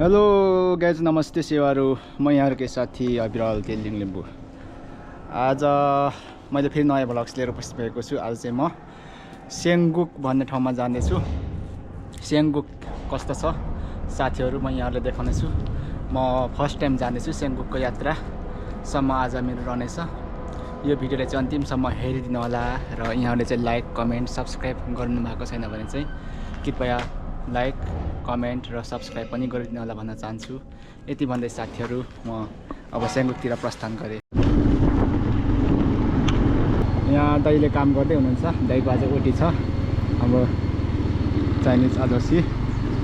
Hello guys, नमस्ते सेवाहरू। म यहाँहरूकै साथी अविरल तेलिङ लिम्बू। आज मैले फेरि नयाँ भ्लग्स लिएर उपस्थित भएको छु। आज चाहिँ म सेङ्गुक भन्ने ठाउँमा जानेछु। सेङ्गुक कस्तो छ साथीहरू म यहाँहरूलाई देखाउने छु। म फर्स्ट टाइम जानेछु सेङ्गुकको यात्रासम्म आज मेरो रहनेछ। यो भिडियोलाई चाहिँ अन्तिमसम्म हेरिदिनु होला र यहाँहरूले चाहिँ लाइक, कमेन्ट, सब्सक्राइब गर्नुभएको छैन भने चाहिँ कृपया लाइक, कमेन्ट र सब्सक्राइब पनि गरिदिनु होला भन्न चाहन्छु। यति भन्दै साथीहरू म अब सेङ्गुकतिर प्रस्थान गरेँ। यहाँ दाइले काम गर्दै हुनुहुन्छ। दाइको आज ओटी छ। अब चाइनिज आदर्शी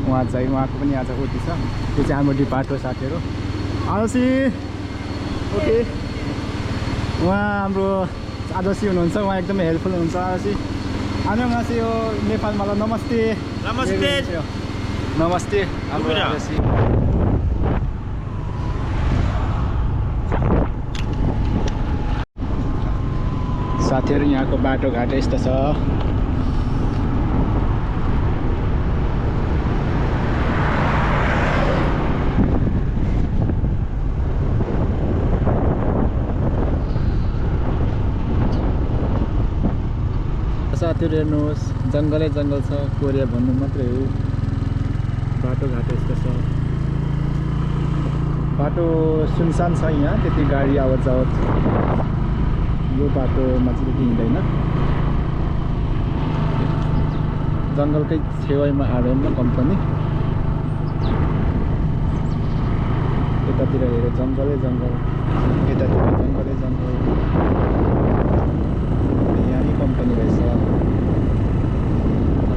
उहाँको पनि आज ओटी छ। त्यो चाहिँ हाम्रो डिपार्ट हो साथीहरू। आदर्शी ओके, उहाँ हाम्रो आदर्शी हुनुहुन्छ। उहाँ एकदमै हेल्पफुल हुनुहुन्छ। आदर्शी 안녕하세요 नेपालमा नमस्ते। नमस्ते नमस्ते हाम्रो आदर्शी। साथीहरू यहाँको बाटोघाटो यस्तो छ। साथीहरू हेर्नुहोस्, जङ्गलै जङ्गल छ। कोरिया भन्नु मात्रै हो। बाटोघाटो यस्तो छ। बाटो सुनसान छ। यहाँ त्यति गाडी आवत जावत यो बाटोमा चाहिँ त्यति हिँड्दैन। जङ्गलकै छेउमा आरएम कम्पनी। यतातिर हेऱ्यो जङ्गलै जङ्गल, यतातिर जङ्गलै जङ्गल। यहाँ कम्पनी रहेछ,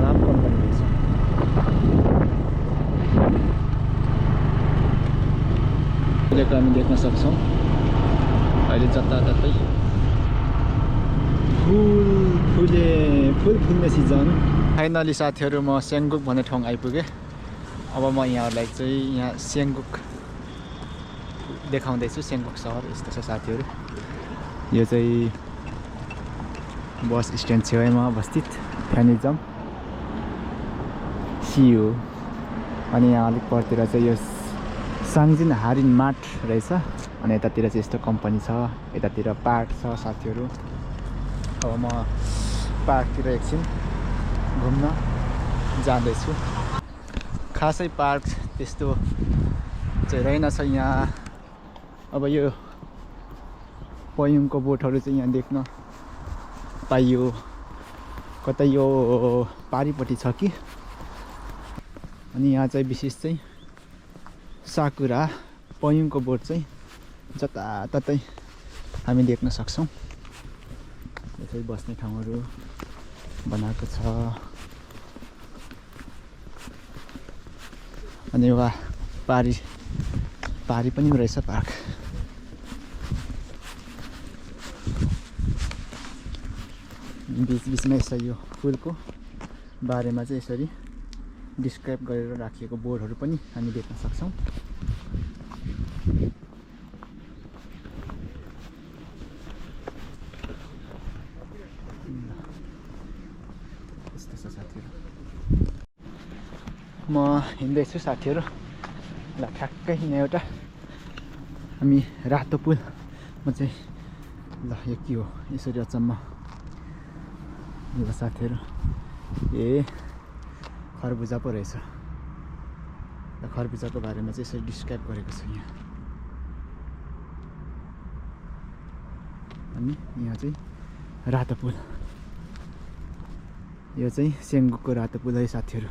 राम कम्पनी रहेछ। हामी देख्न सक्छौँ अहिले जताततै फुल फुल्ने सिजन। फाइनली साथीहरू म सेङ्गुक भन्ने ठाउँ आइपुगेँ। अब म यहाँहरूलाई चाहिँ यहाँ सेङ्गुक देखाउँदैछु। सेङ्गुक सहर यस्तो छ साथीहरू। यो चाहिँ बस स्ट्यान्ड छेउमा अवस्थित फ्यानिजम सियो। अनि यहाँ अलिक परतिर चाहिँ यो साङ्जिन हारिन मार्ट रहेछ। अनि यतातिर चाहिँ यस्तो कम्पनी छ। यतातिर पार्क छ साथीहरू। अब म पार्कतिर एकछिन घुम्न जाँदैछु। खासै पार्क त्यस्तो चाहिँ रहेनछ यहाँ। अब यो पयुङको बोटहरू चाहिँ यहाँ देख्न पाइयो। कतै यो पारिपट्टि छ कि। अनि यहाँ चाहिँ विशेष चाहिँ साकुरा पयुङको बोट चाहिँ जताततै हामी देख्न सक्छौँ। यसरी बस्ने ठाउँहरू बनाएको छ। अनि वा पारी पनि रहेछ पार्क। बिचमा यसो यो फुलको बारेमा चाहिँ यसरी डिस्क्राइब गरेर राखिएको बोर्डहरू पनि हामी देख्न सक्छौँ। यस्तो छ साथीहरू। म हिँड्दैछु साथीहरू। ल ठ्याक्कै यहाँ एउटा हामी रातो पुल। म चाहिँ ल यो के हो यसरी अचम्म। ल साथीहरू, ए खरबुजा पो रहेछ। र खरबुजाको बारेमा चाहिँ यसरी डिस्क्राइब गरेको छ यहाँ। अनि यहाँ चाहिँ रातो पुल। यो चाहिँ सेङ्गुकको रातो पुल है साथीहरू।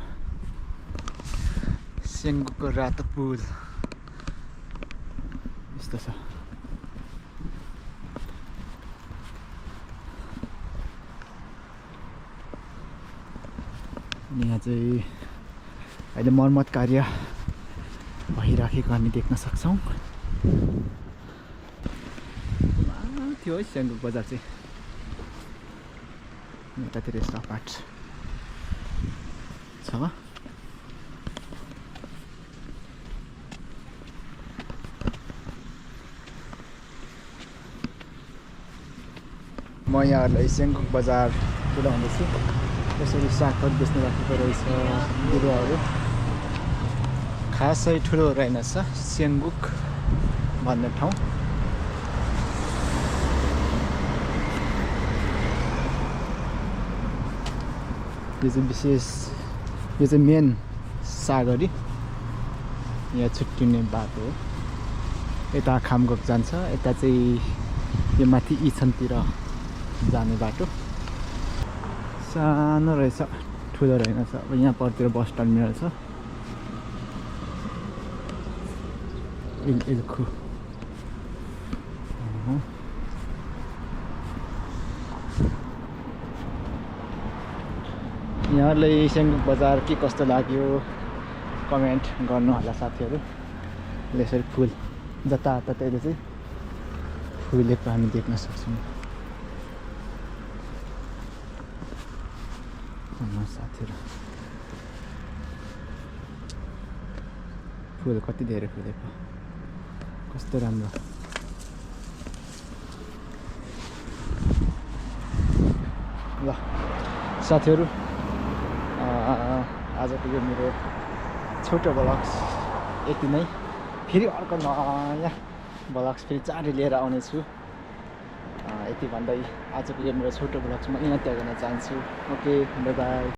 सेङ्गुकको रातो पुल यस्तो छ। अनि यहाँ चाहिँ अहिले मर्मत कार्य भइराखेको हामी देख्न सक्छौँ। थियो है सेङ्गुक बजार चाहिँ। यतातिर यस्तो अपार्ट छ। म यहाँहरूलाई सेङ्गुक बजार बुलाउँदैछु। यसरी सागहरू बेच्न राखेको रहेछ बिरुवाहरू। खासै ठुलो रहेनछ सेङ्गुक भन्ने ठाउँ। यो चाहिँ विशेष यो चाहिँ मेन सागरी यहाँ छुट्टिने बाटो हो। यता खामगोक जान्छ, यता चाहिँ यो माथि इछनतिर जाने बाटो। सानो रहेछ, ठुलो रहेनछ। अब यहाँ परतिर बस टर्मिनल छ इल्खु। यहाँलाई सेङ्गुक बजार के कस्तो लाग्यो कमेन्ट गर्नु होला साथीहरू। यसरी फुल जताततैले चाहिँ फुलेको हामी देख्न सक्छौँ। साथीहरू फुल कति धेरै फुलेको, कस्तो राम्रो। ल साथीहरू, आजको यो मेरो छोटो ब्लग्स यति नै। फेरि अर्को नयाँ ब्लग्स फेरि चाँडै लिएर आउनेछु। यति भन्दै आजको यो मेरो छोटो ब्लग्समा यहाँ त्याग गर्न चाहन्छु। Okay, by by.